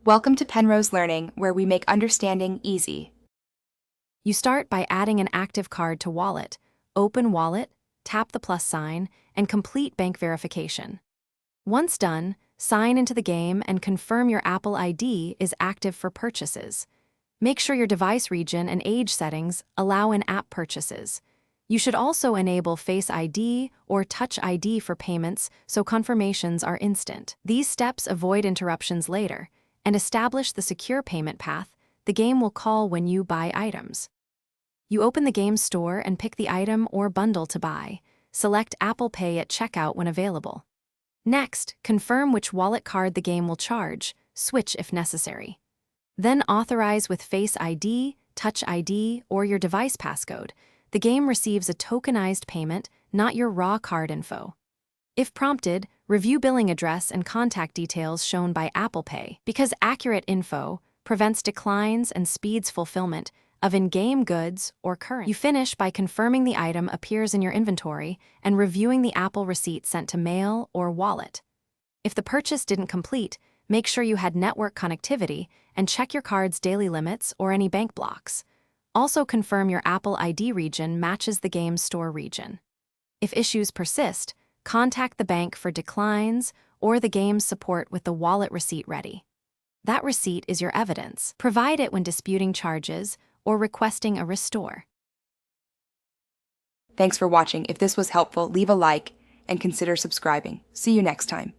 Welcome to Penrose Learning, where we make understanding easy. You start by adding an active card to Wallet, open Wallet, tap the plus sign, and complete bank verification. Once done, sign into the game and confirm your Apple ID is active for purchases. Make sure your device region and age settings allow in-app purchases. You should also enable Face ID or Touch ID for payments so confirmations are instant. These steps avoid interruptions later and establish the secure payment path the game will call when you buy items. You open the game store and pick the item or bundle to buy. Select Apple Pay at checkout when available. Next, confirm which wallet card the game will charge, switch if necessary. Then authorize with Face ID, Touch ID, or your device passcode. The game receives a tokenized payment, not your raw card info. If prompted, review billing address and contact details shown by Apple Pay, because accurate info prevents declines and speeds fulfillment of in-game goods or currency. You finish by confirming the item appears in your inventory and reviewing the Apple receipt sent to mail or wallet. If the purchase didn't complete, make sure you had network connectivity and check your card's daily limits or any bank blocks. Also confirm your Apple ID region matches the game's store region. If issues persist, contact the bank for declines or the game's support with the wallet receipt ready. That receipt is your evidence. Provide it when disputing charges or requesting a restore. Thanks for watching. If this was helpful, leave a like and consider subscribing. See you next time.